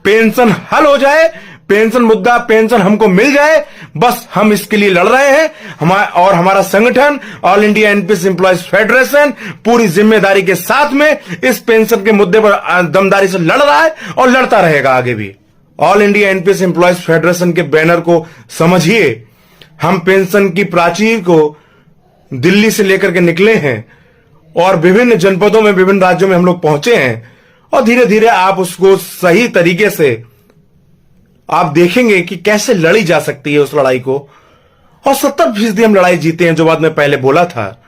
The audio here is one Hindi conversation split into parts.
पेंशन हल हो जाए, पेंशन मुद्दा, पेंशन हमको मिल जाए, बस हम इसके लिए लड़ रहे हैं। और हमारा संगठन all India NPS employees federation पूरी जिम्मेदारी के साथ में इस पेंशन के मुद्दे पर दमदारी से लड़ रहा है और लड़ता रहेगा आगे भी। All India NPS employees federation के बैनर को समझिए। हम पेंशन की प्राचीर को दिल्ली से लेकर के निकले हैं और विभिन्न जनपदों में, विभिन्न राज्यों में हम लोग पहुंचे हैं, और धीरे धीरे आप उसको सही तरीके से आप देखेंगे कि कैसे लड़ी जा सकती है उस लड़ाई को। और 70% हम लड़ाई जीते हैं, जो बात मैं पहले बोला था,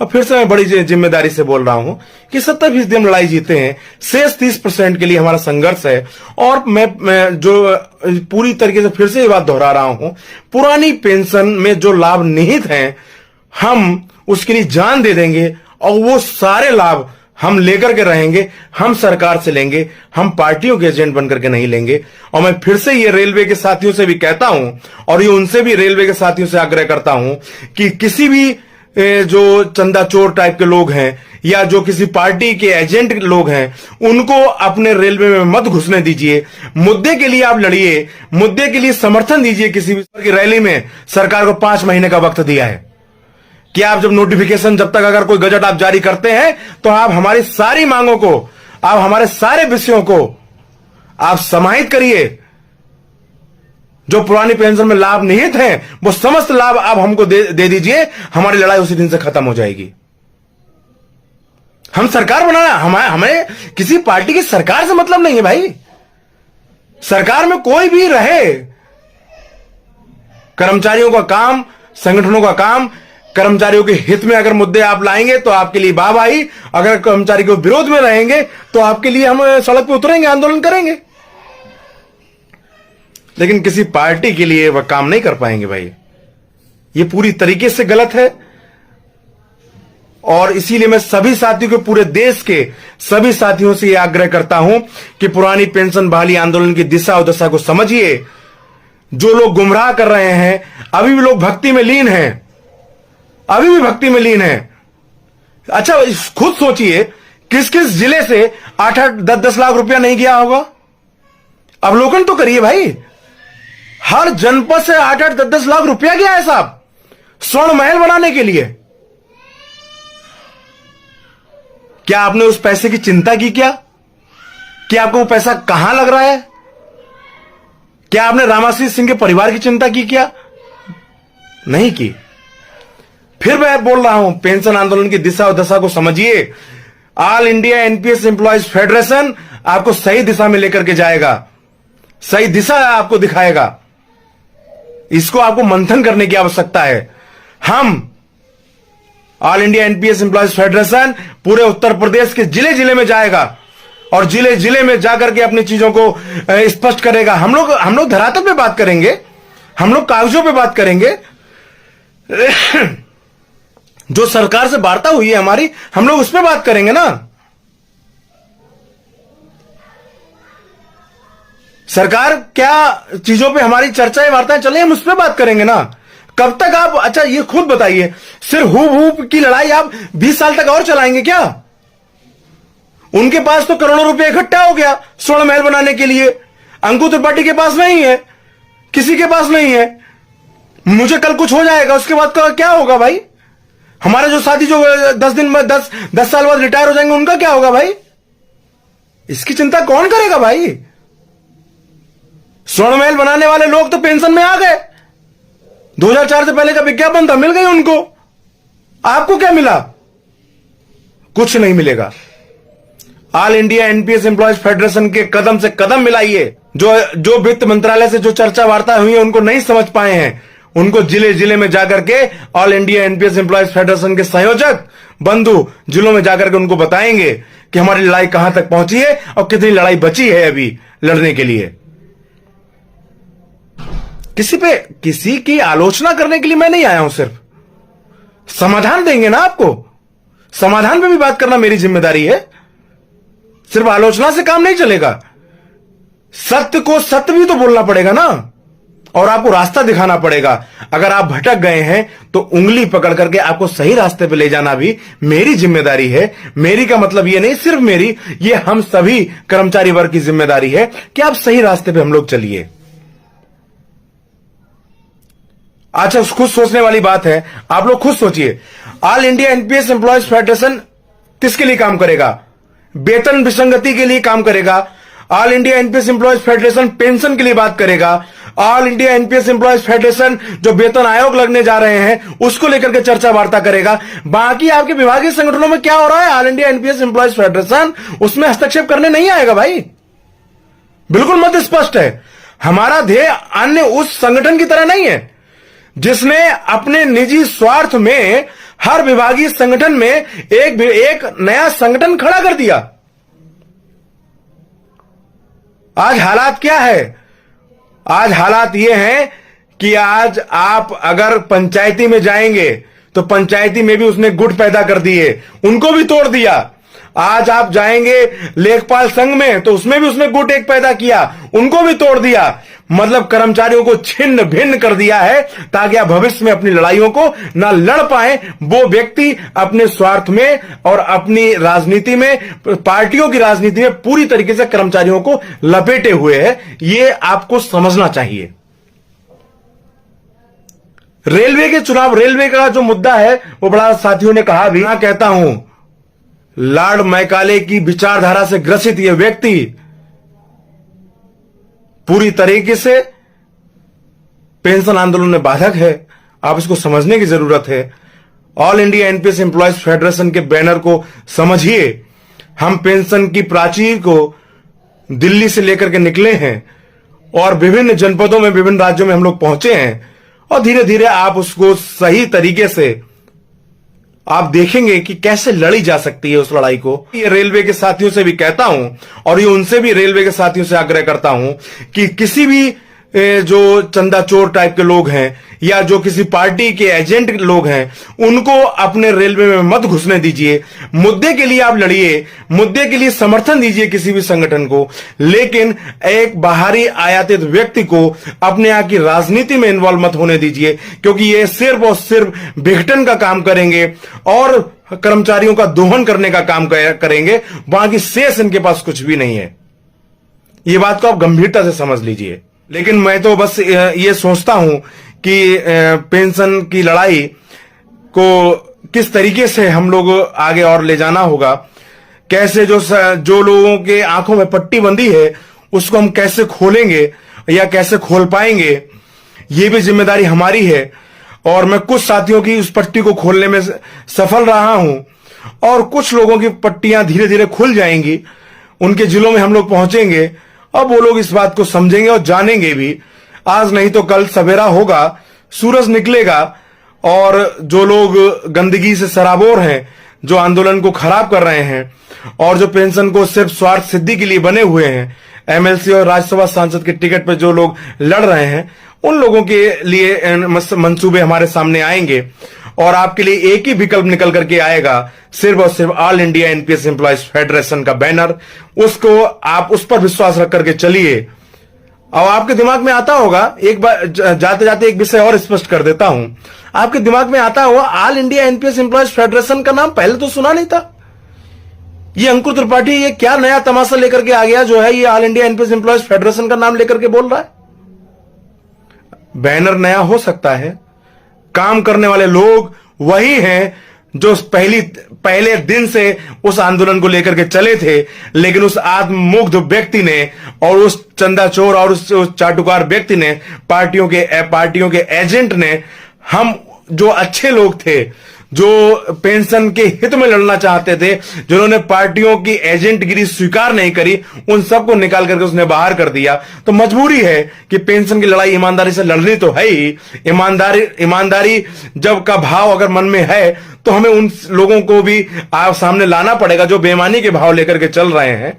और फिर से मैं बड़ी जिम्मेदारी से बोल रहा हूं कि 70% हम लड़ाई जीते हैं। शेष 30% के लिए हमारा संघर्ष है। और मैं जो पूरी तरीके से फिर से ये बात दोहरा रहा हूं, पुरानी पेंशन में जो लाभ निहित हैं, हम उसके लिए जान दे देंगे और वो सारे लाभ हम लेकर के रहेंगे। हम सरकार से लेंगे, हम पार्टियों के एजेंट बनकर के नहीं लेंगे। और मैं फिर से ये रेलवे के साथियों से भी कहता हूं, और ये उनसे भी, रेलवे के साथियों से आग्रह करता हूं कि किसी भी जो चंदा चोर टाइप के लोग हैं या जो किसी पार्टी के एजेंट लोग हैं, उनको अपने रेलवे में मत घुसने दीजिए। मुद्दे के लिए आप लड़िए, मुद्दे के लिए समर्थन दीजिए। किसी भी रैली में सरकार को 5 महीने का वक्त दिया है कि आप जब नोटिफिकेशन, जब तक अगर कोई गजट आप जारी करते हैं तो आप हमारी सारी मांगों को, आप हमारे सारे विषयों को आप समाहित करिए। जो पुरानी पेंशन में लाभ निहित हैं, वो समस्त लाभ आप हमको दे दीजिए। हमारी लड़ाई उसी दिन से खत्म हो जाएगी। हम सरकार बनाना, हमें किसी पार्टी की सरकार से मतलब नहीं है भाई। सरकार में कोई भी रहे, कर्मचारियों का काम, संगठनों का काम, कर्मचारियों के हित में अगर मुद्दे आप लाएंगे तो आपके लिए वाहवाही, अगर कर्मचारी के विरोध में रहेंगे तो आपके लिए हम सड़क पे उतरेंगे, आंदोलन करेंगे। लेकिन किसी पार्टी के लिए वह काम नहीं कर पाएंगे भाई। ये पूरी तरीके से गलत है। और इसीलिए मैं सभी साथियों को, पूरे देश के सभी साथियों से यह आग्रह करता हूं कि पुरानी पेंशन बहाली आंदोलन की दिशा और दशा को समझिए। जो लोग गुमराह कर रहे हैं, अभी भी लोग भक्ति में लीन हैं, अभी भी भक्ति में लीन है। अच्छा, खुद सोचिए किस किस जिले से 8-8, 10-10 लाख रुपया नहीं गया होगा। अवलोकन तो करिए भाई। हर जनपद से 8-8, 10-10 लाख रुपया गया है साहब, स्वर्ण महल बनाने के लिए। क्या आपने उस पैसे की चिंता की क्या? क्या आपको वो पैसा कहां लग रहा है? क्या आपने रामाशीष सिंह के परिवार की चिंता की क्या? नहीं की। फिर मैं बोल रहा हूं, पेंशन आंदोलन की दिशा और दशा को समझिए। All India NPS employees federation आपको सही दिशा में लेकर के जाएगा, सही दिशा आपको दिखाएगा। इसको आपको मंथन करने की आवश्यकता है। हम all India NPS employees federation पूरे उत्तर प्रदेश के जिले जिले में जाएगा और जिले जिले में जाकर के अपनी चीजों को स्पष्ट करेगा। हम लोग धरातल पे बात करेंगे, हम लोग कागजों पे बात करेंगे। जो सरकार से वार्ता हुई है हमारी, हम लोग उस पर बात करेंगे ना। सरकार क्या चीजों पे हमारी चर्चाएं, वार्ताएं चले, हम उस पर बात करेंगे ना। कब तक आप, अच्छा ये खुद बताइए, सिर्फ हूप की लड़ाई आप 20 साल तक और चलाएंगे क्या? उनके पास तो करोड़ों रुपए इकट्ठा हो गया स्वर्ण महल बनाने के लिए। अंकुर त्रिपाठी के पास नहीं है, किसी के पास नहीं है। मुझे कल कुछ हो जाएगा, उसके बाद क्या होगा भाई? हमारे जो साथी जो 10 साल बाद रिटायर हो जाएंगे, उनका क्या होगा भाई? इसकी चिंता कौन करेगा भाई? स्वर्ण महल बनाने वाले लोग तो पेंशन में आ गए। 2004 से पहले का विज्ञापन था, मिल गई उनको। आपको क्या मिला? कुछ नहीं मिलेगा। All India NPS employees federation के कदम से कदम मिलाइए। जो वित्त मंत्रालय से जो चर्चा वार्ता हुई है, उनको नहीं समझ पाए हैं, उनको जिले जिले में जाकर के all India NPS employees federation के संयोजक बंधु जिलों में जाकर के उनको बताएंगे कि हमारी लड़ाई कहां तक पहुंची है और कितनी लड़ाई बची है अभी लड़ने के लिए। किसी की आलोचना करने के लिए मैं नहीं आया हूं, सिर्फ समाधान देंगे ना आपको। समाधान पे भी बात करना मेरी जिम्मेदारी है। सिर्फ आलोचना से काम नहीं चलेगा, सत्य को सत्य भी तो बोलना पड़ेगा ना। और आपको रास्ता दिखाना पड़ेगा। अगर आप भटक गए हैं तो उंगली पकड़ करके आपको सही रास्ते पे ले जाना भी मेरी जिम्मेदारी है। मेरी का मतलब ये नहीं सिर्फ मेरी, ये हम सभी कर्मचारी वर्ग की जिम्मेदारी है कि आप सही रास्ते पे हम लोग चलिए। अच्छा, खुद सोचने वाली बात है, आप लोग खुद सोचिए, all India NPS employees federation किसके लिए काम करेगा? वेतन विसंगति के लिए काम करेगा। All India NPS employees federation pension के लिए बात करेगा। All India NPS employees federation जो वेतन आयोग लगने जा रहे हैं उसको लेकर के चर्चा वार्ता करेगा। बाकी आपके विभागीय संगठनों में क्या हो रहा है, all India NPS employees federation उसमें हस्तक्षेप करने नहीं आएगा भाई, बिल्कुल मत स्पष्ट है। हमारा ध्येय अन्य उस संगठन की तरह नहीं है जिसने अपने निजी स्वार्थ में हर विभागीय संगठन में एक नया संगठन खड़ा कर दिया। आज हालात क्या है? आज हालात ये हैं कि आज आप अगर पंचायती में जाएंगे तो पंचायती में भी उसने गुट पैदा कर दिए, उनको भी तोड़ दिया। आज आप जाएंगे लेखपाल संघ में तो उसमें भी उसने गुट एक पैदा किया, उनको भी तोड़ दिया। मतलब कर्मचारियों को छिन्न भिन्न कर दिया है ताकि आप भविष्य में अपनी लड़ाइयों को ना लड़ पाए। वो व्यक्ति अपने स्वार्थ में और अपनी राजनीति में, पार्टियों की राजनीति में पूरी तरीके से कर्मचारियों को लपेटे हुए है। ये आपको समझना चाहिए। रेलवे के चुनाव, रेलवे का जो मुद्दा है वो बड़ा साथियों ने कहा भी, मैं कहता हूं लॉर्ड मैकाले की विचारधारा से ग्रसित यह व्यक्ति पूरी तरीके से पेंशन आंदोलन में बाधक है। आप इसको समझने की जरूरत है। All India NPS employees federation के बैनर को समझिए। हम पेंशन की प्राचीर को दिल्ली से लेकर के निकले हैं और विभिन्न जनपदों में, विभिन्न राज्यों में हम लोग पहुंचे हैं और धीरे धीरे आप उसको सही तरीके से आप देखेंगे कि कैसे लड़ी जा सकती है उस लड़ाई को। ये रेलवे के साथियों से भी कहता हूं और ये उनसे भी, रेलवे के साथियों से आग्रह करता हूं कि किसी भी जो चंदा चोर टाइप के लोग हैं या जो किसी पार्टी के एजेंट लोग हैं उनको अपने रेलवे में मत घुसने दीजिए। मुद्दे के लिए आप लड़िए, मुद्दे के लिए समर्थन दीजिए किसी भी संगठन को, लेकिन एक बाहरी आयातित व्यक्ति को अपने यहाँ की राजनीति में इन्वॉल्व मत होने दीजिए, क्योंकि ये सिर्फ और सिर्फ विघटन का काम करेंगे और कर्मचारियों का दोहन करने का काम करेंगे। बाकी शेष इनके पास कुछ भी नहीं है। ये बात को आप गंभीरता से समझ लीजिए। लेकिन मैं तो बस ये सोचता हूं कि पेंशन की लड़ाई को किस तरीके से हम लोग आगे और ले जाना होगा, कैसे जो लोगों के आंखों में पट्टी बंदी है उसको हम कैसे खोलेंगे या कैसे खोल पाएंगे, ये भी जिम्मेदारी हमारी है। और मैं कुछ साथियों की उस पट्टी को खोलने में सफल रहा हूं और कुछ लोगों की पट्टियां धीरे धीरे खुल जाएंगी। उनके जिलों में हम लोग पहुंचेंगे, अब वो लोग इस बात को समझेंगे और जानेंगे भी। आज नहीं तो कल सवेरा होगा, सूरज निकलेगा और जो लोग गंदगी से सराबोर हैं, जो आंदोलन को खराब कर रहे हैं और जो पेंशन को सिर्फ स्वार्थ सिद्धि के लिए बने हुए हैं, एमएलसी और राज्यसभा सांसद के टिकट पर जो लोग लड़ रहे हैं, उन लोगों के लिए मंसूबे हमारे सामने आएंगे और आपके लिए एक ही विकल्प निकल करके आएगा, सिर्फ और सिर्फ all India NPS employees federation का बैनर। उसको आप उस पर विश्वास रख करके चलिए। अब आपके दिमाग में आता होगा, एक बार जाते जाते एक विषय और स्पष्ट कर देता हूं, आपके दिमाग में आता होगा all India NPS employees federation का नाम पहले तो सुना नहीं था। ये अंकुर त्रिपाठी ये क्या नया तमाशा लेकर के आ गया जो है ये all India NPS employees federation का नाम लेकर के बोल रहा है। बैनर नया हो सकता है, काम करने वाले लोग वही हैं जो पहले दिन से उस आंदोलन को लेकर के चले थे, लेकिन उस आत्ममुग्ध व्यक्ति ने और उस चंदा चोर और उस चाटुकार व्यक्ति ने, पार्टियों के एजेंट ने, हम जो अच्छे लोग थे, जो पेंशन के हित में लड़ना चाहते थे, जिन्होंने पार्टियों की एजेंटगिरी स्वीकार नहीं करी, उन सबको निकाल करके उसने बाहर कर दिया। तो मजबूरी है कि पेंशन की लड़ाई ईमानदारी से लड़नी तो है ही। ईमानदारी जब का भाव अगर मन में है तो हमें उन लोगों को भी आप सामने लाना पड़ेगा जो बेईमानी के भाव लेकर के चल रहे हैं।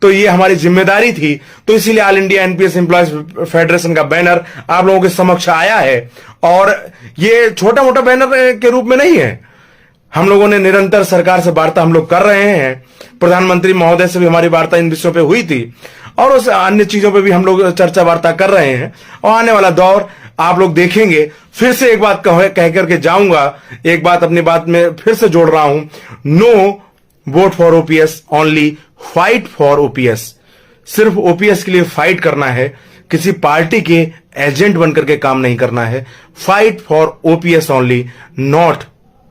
तो ये हमारी जिम्मेदारी थी। तो इसीलिए all India NPS employees federation का बैनर आप लोगों के समक्ष आया है और ये छोटा मोटा बैनर के रूप में नहीं है। हम लोगों ने निरंतर सरकार से वार्ता हम लोग कर रहे हैं। प्रधानमंत्री महोदय से भी हमारी वार्ता इन विषयों पे हुई थी और उस अन्य चीजों पे भी हम लोग चर्चा वार्ता कर रहे हैं। और आने वाला दौर आप लोग देखेंगे। फिर से एक बात कह करके जाऊंगा, एक बात अपनी बात में फिर से जोड़ रहा हूं, no vote for OPS, only fight for OPS. सिर्फ ओपीएस के लिए फाइट करना है, किसी पार्टी के एजेंट बनकर के काम नहीं करना है। Fight for OPS only, not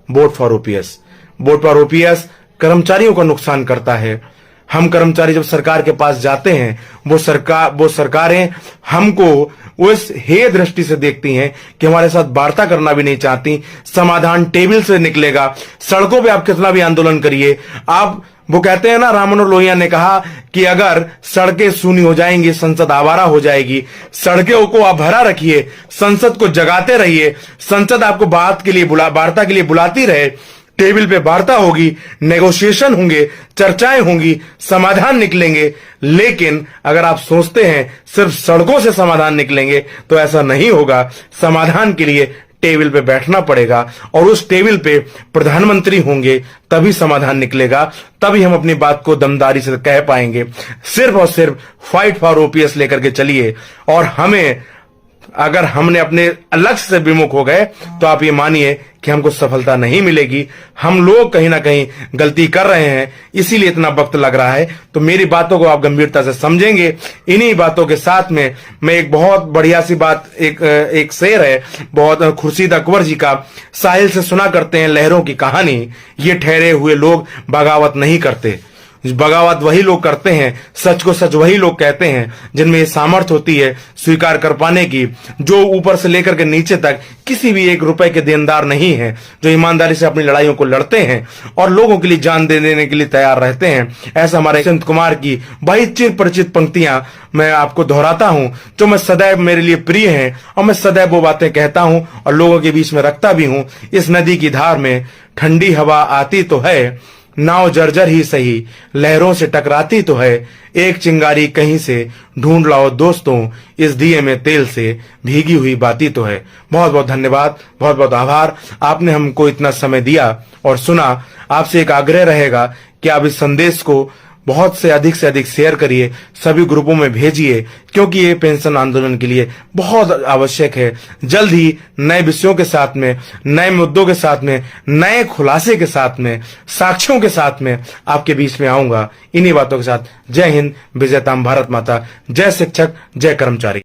vote for OPS. Vote for OPS कर्मचारियों का नुकसान करता है। हम कर्मचारी जब सरकार के पास जाते हैं, वो सरकारें हमको उस हेय दृष्टि से देखती हैं कि हमारे साथ वार्ता करना भी नहीं चाहती। समाधान टेबल से निकलेगा। सड़कों पे आप कितना भी आंदोलन करिए, आप वो कहते हैं ना, राम मनोहर लोहिया ने कहा कि अगर सड़कें सूनी हो जाएंगी, संसद आवारा हो जाएगी। सड़कों को आप भरा रखिए, संसद को जगाते रहिए। संसद आपको वार्ता के लिए बुलाती रहे। टेबल पे वार्ता होगी, नेगोशिएशन होंगे, चर्चाएं होंगी, समाधान निकलेंगे। लेकिन अगर आप सोचते हैं सिर्फ सड़कों से समाधान निकलेंगे तो ऐसा नहीं होगा। समाधान के लिए टेबल पे बैठना पड़ेगा और उस टेबल पे प्रधानमंत्री होंगे, तभी समाधान निकलेगा, तभी हम अपनी बात को दमदारी से कह पाएंगे। सिर्फ और सिर्फ फाइट फॉर ओपीएस लेकर के चलिए। और हमें, अगर हमने अपने लक्ष्य से विमुख हो गए तो आप ये मानिए कि हमको सफलता नहीं मिलेगी। हम लोग कहीं ना कहीं गलती कर रहे हैं, इसीलिए इतना वक्त लग रहा है। तो मेरी बातों को आप गंभीरता से समझेंगे। इन्हीं बातों के साथ में मैं एक बहुत बढ़िया सी बात, एक शेर है बहुत, खुर्शीद अकबर जी का, साहिल से सुना करते हैं लहरों की कहानी, ये ठहरे हुए लोग बगावत नहीं करते। बगावत वही लोग करते हैं, सच को सच वही लोग कहते हैं जिनमें ये सामर्थ्य होती है स्वीकार कर पाने की, जो ऊपर से लेकर के नीचे तक किसी भी एक रुपए के देनदार नहीं है, जो ईमानदारी से अपनी लड़ाइयों को लड़ते हैं और लोगों के लिए जान दे देने के लिए तैयार रहते हैं। ऐसा हमारे संत कुमार की वही चिर परिचित पंक्तियां मैं आपको दोहराता हूं, जो मैं सदैव मेरे लिए प्रिय हैं और मैं सदैव वो बातें कहता हूं और लोगों के बीच में रखता भी हूं। इस नदी की धार में ठंडी हवा आती तो है, नाव जर्जर ही सही लहरों से टकराती तो है। एक चिंगारी कहीं से ढूंढ लाओ दोस्तों, इस दिए में तेल से भीगी हुई बाती तो है। बहुत बहुत धन्यवाद, बहुत बहुत आभार। आपने हमको इतना समय दिया और सुना। आपसे एक आग्रह रहेगा कि आप इस संदेश को बहुत से अधिक शेयर करिए, सभी ग्रुपों में भेजिए, क्योंकि ये पेंशन आंदोलन के लिए बहुत आवश्यक है। जल्द ही नए विषयों के साथ में, नए मुद्दों के साथ में, नए खुलासे के साथ में, साक्ष्यों के साथ में आपके बीच में आऊंगा। इन्हीं बातों के साथ जय हिंद, विजयताम भारत माता, जय शिक्षक, जय कर्मचारी।